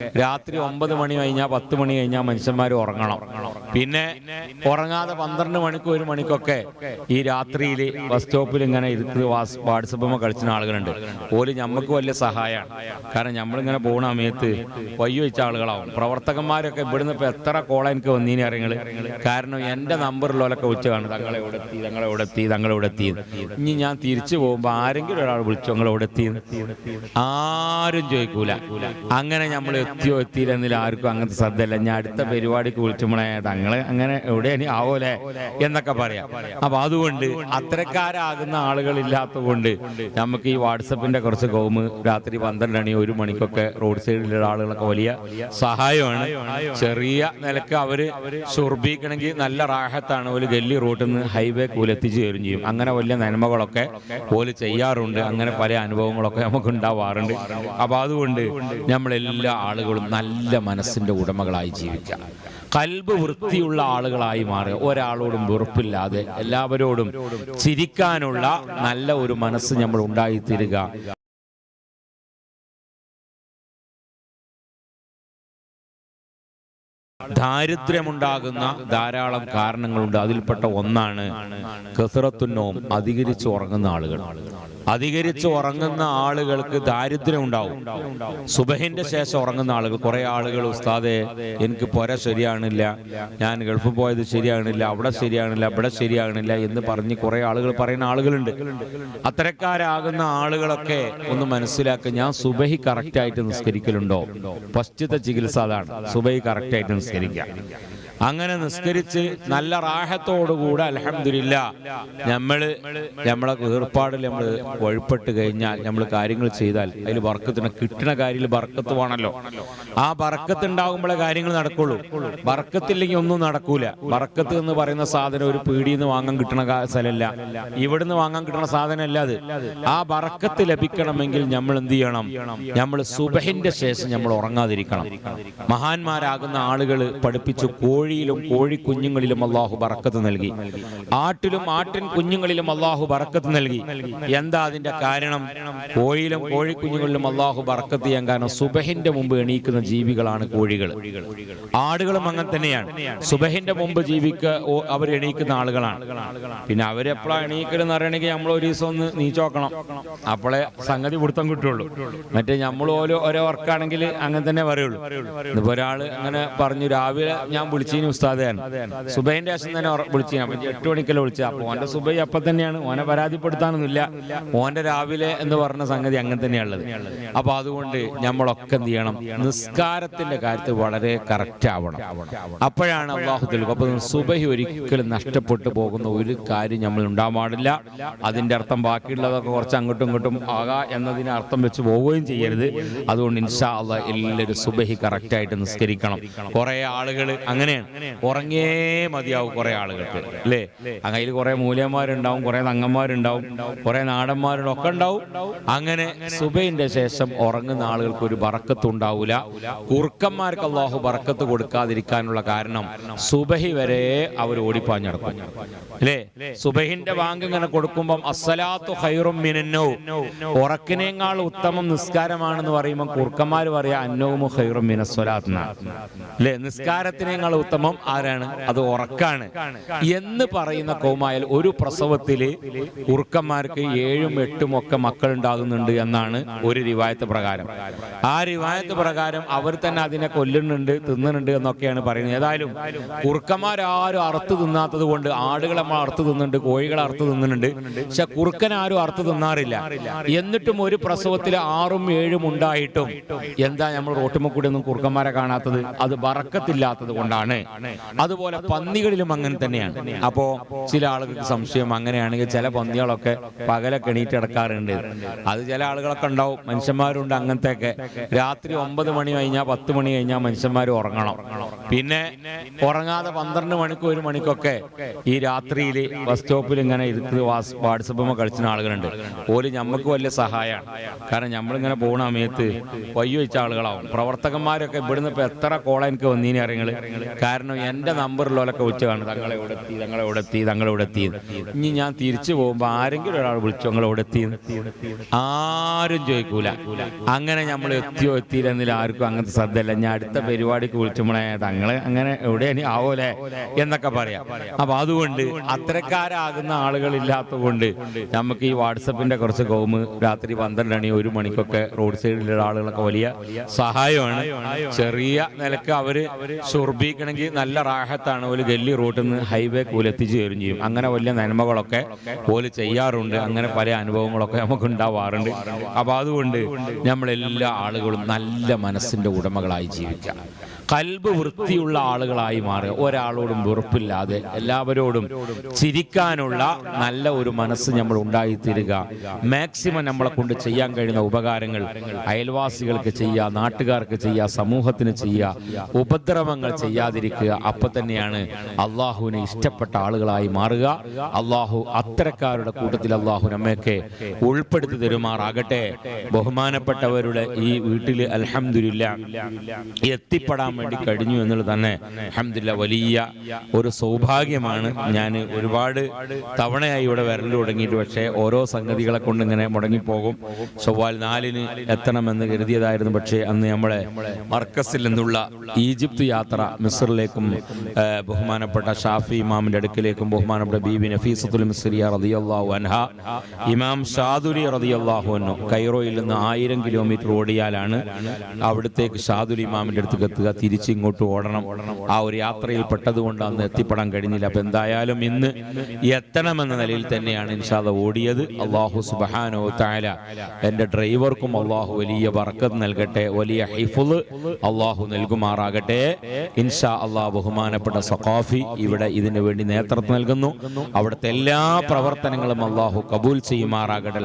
രാത്രി 9 മണി കഴിഞ്ഞാൽ 10 മണി കഴിഞ്ഞാൽ മനുഷ്യന്മാർ ഉറങ്ങണം. പിന്നെ ഉറങ്ങാതെ 12 മണിക്കും 1 മണിക്കൊക്കെ ഈ രാത്രിയിൽ ബസ് സ്റ്റോപ്പിൽ ഇങ്ങനെ ഇരുന്ന് വാട്സപ്പുമ്പോൾ കളിച്ചുന്ന ആളുകളുണ്ട്. ഓല് നമുക്ക് വലിയ സഹായമാണ്. കാരണം നമ്മളിങ്ങനെ പോകുന്ന സമയത്ത് വയ്യ വെച്ച ആളുകളാവും. പ്രവർത്തകന്മാരൊക്കെ ഇവിടുന്ന് ഇപ്പോൾ എത്ര കോള എനിക്ക് വന്നീനി അറിയങ്ങൾ. കാരണം എൻ്റെ നമ്പറിലോലൊക്കെ വിളിച്ച് കാണും, തങ്ങളെ എവിടെ എത്തി. ഇനി ഞാൻ തിരിച്ചു പോകുമ്പോൾ ആരെങ്കിലും ഒരാൾ വിളിച്ചു നിങ്ങൾ എവിടെ എത്തി, ആരും ചോദിക്കൂല. അങ്ങനെ നമ്മൾ എത്തിയോ എത്തിയില്ലെന്നില്ല ആർക്കും അങ്ങനത്തെ ശ്രദ്ധയില്ല. ഞാൻ അടുത്ത പരിപാടിക്ക് വിളിച്ചുമ്പോഴേ തങ്ങള് അങ്ങനെ എവിടെയാണ് ആവോലെ എന്നൊക്കെ പറയാം. അപ്പൊ അതുകൊണ്ട് അത്തരക്കാരാകുന്ന ആളുകളില്ലാത്തത് കൊണ്ട് നമുക്ക് ഈ വാട്സപ്പിന്റെ കുറച്ച് കോമ് രാത്രി 12 മണി 1 മണിക്കൊക്കെ റോഡ് സൈഡിലുള്ള ആളുകളൊക്കെ വലിയ സഹായമാണ്. ചെറിയ നിലക്ക് അവര് സുർബിക്കണമെങ്കിൽ നല്ല റാഹത്താണ്. ഒരു ഗല്ലി റൂട്ടിൽ നിന്ന് ഹൈവേ കൂലെത്തിച്ച് തരും ചെയ്യും. അങ്ങനെ വലിയ നന്മകളൊക്കെ ഓല് ചെയ്യാറുണ്ട്. അങ്ങനെ പല അനുഭവങ്ങളൊക്കെ നമുക്ക് ഉണ്ടാവാറുണ്ട്. അപ്പൊ അതുകൊണ്ട് നമ്മളെല്ലാ ആളുകളും നല്ല മനസ്സിന്റെ ഉടമകളായി ജീവിക്കുക, കൽബ് വൃത്തിയുള്ള ആളുകളായി മാറുക, ഒരാളോടും വെറുപ്പില്ലാതെ എല്ലാവരോടും ചിരിക്കാനുള്ള നല്ല ഒരു മനസ്സ് നമ്മൾ ഉണ്ടായിത്തീരുക. ദാരിദ്ര്യമുണ്ടാകുന്ന ധാരാളം കാരണങ്ങളുണ്ട്. അതിൽപ്പെട്ട ഒന്നാണ് കസറത്തുന്നോം, അധികരിച്ച് ഉറങ്ങുന്ന ആളുകൾ. അധികരിച്ച് ഉറങ്ങുന്ന ആളുകൾക്ക് ദാരിദ്ര്യം ഉണ്ടാവും. സുബഹിന്റെ ശേഷം ഉറങ്ങുന്ന ആളുകൾ, കുറെ ആളുകൾ ഉസ്താദേ എനിക്ക് പൊര ശരിയാണില്ല, ഞാൻ ഗൾഫിൽ പോയത് ശരിയാണില്ല, അവിടെ ശരിയാണില്ല, ഇവിടെ ശരിയാണില്ല എന്ന് പറഞ്ഞ് കുറെ ആളുകൾ പറയുന്ന ആളുകളുണ്ട്. അത്തരക്കാരാകുന്ന ആളുകളൊക്കെ ഒന്ന് മനസ്സിലാക്കുക, ഞാൻ സുബഹി കറക്റ്റായിട്ട് നിസ്കരിക്കലുണ്ടോ? ഫസ്റ്റത്തെ ചികിത്സ അതാണ്, സുബഹി കറക്റ്റായിട്ട് നിസ്കരിക്കുക. അങ്ങനെ നിസ്കരിച്ച് നല്ല റാഹത്തോടുകൂടെ അൽഹംദുലില്ലാ നമ്മളെ ഏർപ്പാടിൽ നമ്മൾ വഴിപ്പെട്ട് കഴിഞ്ഞാൽ, നമ്മൾ കാര്യങ്ങൾ ചെയ്താൽ അതിൽ ബർക്കത്തിന് കിട്ടുന്ന കാര്യത്തിൽ ബർക്കത്ത് വേണമല്ലോ. ആ ബർക്കത്ത് ഉണ്ടാകുമ്പോഴേ കാര്യങ്ങൾ നടക്കുള്ളൂ. ബർക്കത്തില്ലെങ്കിൽ ഒന്നും നടക്കൂല. ബർക്കത്ത് എന്ന് പറയുന്ന സാധനം ഒരു പീടിയിൽ നിന്ന് വാങ്ങാൻ കിട്ടുന്ന സ്ഥലമല്ല, ഇവിടുന്ന് വാങ്ങാൻ കിട്ടുന്ന സാധനമല്ല അത്. ആ ബർക്കത്ത് ലഭിക്കണമെങ്കിൽ നമ്മൾ എന്ത് ചെയ്യണം? നമ്മൾ സുബഹിന്റെ ശേഷം നമ്മൾ ഉറങ്ങാതിരിക്കണം. മഹാന്മാരാകുന്ന ആളുകൾ പഠിപ്പിച്ചു, കോഴിയിലും കോഴിക്കുഞ്ഞുങ്ങളിലും അള്ളാഹു ബറക്കത്ത് നൽകി, ആട്ടിലും ആട്ടിൻ കുഞ്ഞുങ്ങളിലും അള്ളാഹു ബറക്കത്ത് നൽകി. എന്താ അതിന്റെ കാരണം? കോഴിയിലും കോഴിക്കുഞ്ഞുങ്ങളിലും അള്ളാഹു ബറക്കത്ത് ചെയ്യാൻ കാരണം സുബഹിന്റെ മുമ്പ് എണീക്കുന്ന ജീവികളാണ് കോഴികൾ. ആടുകളും അങ്ങനെ തന്നെയാണ്. സുബഹിന്റെ മുമ്പ് അവർ എണീക്കുന്ന ആളുകളാണ്. പിന്നെ അവരെപ്പോഴാണ് എണീക്കലെന്ന് അറിയണമെങ്കിൽ നമ്മൾ ഒരു ദിവസം ഒന്ന് നീച്ചോക്കണം, അപ്പോഴേ സംഗതി പിടുത്തം കിട്ടുള്ളൂ. മറ്റേ നമ്മൾ ഓരോ വർക്കാണെങ്കിൽ അങ്ങനെ തന്നെ പറയുള്ളൂ. ഇപ്പൊ ഒരാള് അങ്ങനെ പറഞ്ഞു, രാവിലെ ഞാൻ വിളിച്ചീന് ഉസ്താദാൻ, സുബൈന്റെ ശേഷം തന്നെ വിളിച്ചു. അപ്പൊ 8 മണിക്കല്ലേ വിളിച്ചത്. അപ്പൊ ഓന്റെ സുബൈ അപ്പൊ തന്നെയാണ്, ഓനെ പരാതിപ്പെടുത്താനൊന്നുമില്ല. ഓന്റെ രാവിലെ എന്ന് പറഞ്ഞ സംഗതി അങ്ങനെ തന്നെയാണുള്ളത്. അപ്പൊ അതുകൊണ്ട് നമ്മളൊക്കെ എന്ത് ചെയ്യണം? നിസ്കാരത്തിന്റെ കാര്യത്തിൽ വളരെ കറക്റ്റ് ആവണം. അപ്പോഴാണ് അള്ളാഹു തആല. അപ്പൊ സുബഹി ഒരിക്കലും നഷ്ടപ്പെട്ടു പോകുന്ന ഒരു കാര്യം നമ്മൾ ഉണ്ടാവാൻ പാടില്ല. അതിന്റെ അർത്ഥം ബാക്കിയുള്ളതൊക്കെ കുറച്ച് അങ്ങോട്ടും ഇങ്ങോട്ടും ആകാ എന്നതിന് അർത്ഥം വെച്ച് പോവുകയും ചെയ്യരുത്. അതുകൊണ്ട് ഇൻഷാ അല്ലാഹ് എല്ലാവരും സുബഹി കറക്റ്റായിട്ട് നിസ്കരിക്കണം. കുറെ ആളുകൾ അങ്ങനെയാണ്, ഉറങ്ങിയേ മതിയാവും കുറെ ആളുകൾക്ക്, അല്ലേ? അതിൽ കുറെ മൂല്യന്മാരുണ്ടാവും, കുറെ തങ്ങന്മാരുണ്ടാവും, കുറെ നാടന്മാരുടൊക്കെ ഉണ്ടാവും. അങ്ങനെ സുബഹിന്റെ ശേഷം ഉറങ്ങുന്ന ആളുകൾക്ക് ഒരു ബറക്കത്ത് ഉണ്ടാവില്ല. കുറുക്കന്മാർക്ക് അല്ലാഹു ബറക്കത്ത് കൊടുക്കാതിരിക്കാനുള്ള കാരണം സുബഹി വരെ അവർ ഓടിപ്പാഞ്ഞടക്കും, അല്ലേ? സുബഹിന്റെ ബാങ്ക് ഇങ്ങനെ കൊടുക്കുമ്പം അസ്സലാത്തു ഖൈറും മിനന്നൗം, ഉറക്കിനേക്കാൾ ഉത്തമം നിസ്കാരമാണെന്ന് പറയുമ്പോൾ കുറുക്കന്മാർ പറയാ അന്നൗമു ഖൈറും മിനസ്സലാത്ത്, അല്ലേ? നിസ്കാരത്തിനേക്കാൾ ഉത്തമം ആരാണ്? അത് ഉറക്കാണ് എന്ന് പറയുന്ന കൗമായാൽ ഒരു പ്രസവത്തില് കുറുക്കന്മാർക്ക് 7ഉം 8ഉം ഒക്കെ മക്കൾ ഉണ്ടാകുന്നുണ്ട് എന്നാണ് ഒരു റിവായത്ത് പ്രകാരം. ആ റിവായത്ത് പ്രകാരം അവർ തന്നെ അതിനെ കൊല്ലുന്നുണ്ട്, തിന്നുന്നുണ്ട് എന്നൊക്കെയാണ് പറയുന്നത്. ഏതായാലും കുറുക്കന്മാരാരും അറുത്ത് തിന്നാത്തത് കൊണ്ട് ആടുകളെ നമ്മൾ അറുത്ത് തിന്നുന്നുണ്ട്, കോഴികളെ അറുത്ത് തിന്നുന്നുണ്ട്. പക്ഷെ കുറുക്കൻ ആരും അറുത്ത് തിന്നാറില്ല. എന്നിട്ടും ഒരു പ്രസവത്തിൽ 6ഉം 7ഉം ഉണ്ടായിട്ടും എന്താ നമ്മൾ റോട്ടുമ്മക്കൂടെ ഒന്നും കുറുക്കന്മാരെ കാണാത്തത്? അത് ബറക്കത്തില്ലാത്തത് കൊണ്ടാണ്. അതുപോലെ പന്നികളിലും അങ്ങനെ തന്നെയാണ്. അപ്പോ ചില ആളുകൾക്ക് സംശയം, അങ്ങനെയാണെങ്കിൽ ചില പന്നികളൊക്കെ പകലൊക്കെ എണീറ്റ് കിടക്കാറുണ്ട്. അത് ചില ആളുകളൊക്കെ ഉണ്ടാവും, മനുഷ്യന്മാരുണ്ട് അങ്ങനത്തെയൊക്കെ. രാത്രി 9 മണി കഴിഞ്ഞാൽ 10 മണി കഴിഞ്ഞാൽ മനുഷ്യന്മാർ ഉറങ്ങണം. പിന്നെ ഉറങ്ങാതെ 12 മണിക്കും 1 മണിക്കൊക്കെ ഈ രാത്രിയിൽ ബസ് സ്റ്റോപ്പിൽ ഇങ്ങനെ ഇരുന്ന് വാട്സപ്പുമ്പോൾ കളിച്ചുന്ന ആളുകളുണ്ട്. ഓല് നമുക്ക് വലിയ സഹായമാണ്. കാരണം നമ്മളിങ്ങനെ പോകുന്ന സമയത്ത് വയ്യ വെച്ച ആളുകളാവും. പ്രവർത്തകന്മാരൊക്കെ ഇവിടുന്ന് ഇപ്പൊ എത്ര കോള എനിക്ക് വന്നീനി അറിയങ്ങൾ. കാരണം എൻ്റെ നമ്പറിലൊക്കെ വിളിച്ചു കാണും തങ്ങളെ എവിടെ എത്തി. ഇനി ഞാൻ തിരിച്ചു പോകുമ്പോൾ ആരെങ്കിലും ഒരാൾ വിളിച്ചു ഞങ്ങൾ എവിടെ എത്തി, ആരും ചോദിക്കൂല. അങ്ങനെ നമ്മൾ എത്തിയില്ലെന്നില്ല, ആർക്കും അങ്ങനത്തെ ശ്രദ്ധയില്ല. ഞാൻ അടുത്ത പരിപാടിക്ക് വിളിച്ചുമ്പോഴേ തങ്ങളെ അങ്ങനെ എവിടെ ഇനി ആവോലെ എന്നൊക്കെ പറയാം. അപ്പൊ അതുകൊണ്ട് അത്തരക്കാരാകുന്ന ആളുകളില്ലാത്തത് കൊണ്ട് നമുക്ക് ഈ വാട്സപ്പിന്റെ കുറച്ച് കൗമ് രാത്രി 12 മണി 1 മണിക്കൊക്കെ റോഡ് സൈഡിലുള്ള ആളുകളൊക്കെ വലിയ സഹായമാണ്. ചെറിയ നിലക്ക് അവര് ഷുർബിക്കണമെങ്കിൽ നല്ല റാഹത്താണ്. ഒരു ഗല്ലി റോട്ടിൽ നിന്ന് ഹൈവേ കൂലെത്തിച്ചു തരും ചെയ്യും. അങ്ങനെ വലിയ നന്മകളൊക്കെ ഓല് ചെയ്യാറുണ്ട്. അങ്ങനെ പല അനുഭവങ്ങളൊക്കെ നമുക്ക് ഉണ്ടാവാറുണ്ട്. അപ്പൊ അതുകൊണ്ട് നമ്മളെല്ലാ ആളുകളും നല്ല മനസ്സിന്റെ ഉടമകളായി ജീവിക്കാം, കൽബ് വൃത്തിയുള്ള ആളുകളായി മാറുക, ഒരാളോടും വെറുപ്പില്ലാതെ എല്ലാവരോടും ചിരിക്കാനുള്ള നല്ല ഒരു മനസ്സ് നമ്മൾ ഉണ്ടായിത്തീരുക. മാക്സിമം നമ്മളെ കൊണ്ട് ചെയ്യാൻ കഴിയുന്ന ഉപകാരങ്ങൾ അയൽവാസികൾക്ക് ചെയ്യുക, നാട്ടുകാർക്ക് ചെയ്യുക, സമൂഹത്തിന് ചെയ്യുക, ഉപദ്രവങ്ങൾ ചെയ്യാതിരിക്കുക. അപ്പൊ തന്നെയാണ് അള്ളാഹുവിനെ ഇഷ്ടപ്പെട്ട ആളുകളായി മാറുക. അള്ളാഹു അത്തരക്കാരുടെ കൂട്ടത്തിൽ അള്ളാഹു നമ്മയൊക്കെ ഉൾപ്പെടുത്തി തരുമാറാകട്ടെ. ബഹുമാനപ്പെട്ടവരുടെ ഈ വീട്ടിൽ അൽഹംദുലില്ലാ എത്തിപ്പെടാൻ വേണ്ടി കഴിഞ്ഞു എന്നുള്ളത് തന്നെ അൽഹംദുലില്ലാ വലിയ ഒരു സൗഭാഗ്യമാണ്. ഞാൻ ഒരുപാട് തവണയായി ഇവിടെ വരൽ തുടങ്ങിയിട്ട്, പക്ഷേ ഓരോ സംഗതികളെ കൊണ്ട് ഇങ്ങനെ മുടങ്ങിപ്പോകും. ചൊവ്വാൽ 4-ന് എത്തണമെന്ന് കരുതിയതായിരുന്നു. പക്ഷേ അന്ന് നമ്മളെ മർക്കസിൽ നിന്നുള്ള ഈജിപ്ത് യാത്ര മിസ്റിലേക്കും ബഹുമാനപ്പെട്ട ഷാഫി ഇമാമിന്റെ അടുക്കിലേക്കും ബഹുമാനപ്പെട്ട ബീബി നഫീസത്തുൽ മിസ്രിയ റളിയല്ലാഹു അൻഹ ഇമാം ഷാദുലി റളിയല്ലാഹു അൻഹു കൈറോയിൽ നിന്ന് 1000 കിലോമീറ്റർ ഓടിയാലാണ് അവിടത്തേക്ക് ഷാദുലി ഇമാമിന്റെ അടുത്തേക്ക് എത്തുക. തിരിച്ച് ഇങ്ങോട്ട് ഓടണം. ആ ഒരു യാത്രയിൽ പെട്ടതുകൊണ്ട് അന്ന് എത്തിപ്പെടാൻ കഴിഞ്ഞില്ല. അപ്പൊ എന്തായാലും ഇന്ന് എത്തണമെന്ന നിലയിൽ തന്നെയാണ് ഇൻഷാ അല്ലാഹ് ഓടിയത്. അല്ലാഹു സുബ്ഹാനഹു തആല എൻ്റെ ഡ്രൈവർക്കും അല്ലാഹു വലിയ ബർക്കത്ത് നൽകട്ടെ, വലിയ ഹിഫ്ള് അല്ലാഹു നൽകുമാറാകട്ടെ ഇൻഷാ അല്ലാഹ്. ബഹുമാനപ്പെട്ട സഖാഫി ഇവിടെ ഇതിനു വേണ്ടി നേതൃത്വം നൽകുന്നു. അവിടുത്തെ എല്ലാ പ്രവർത്തനങ്ങളും അല്ലാഹു കബൂൽ ചെയ്യുമാറാകട്ടെ.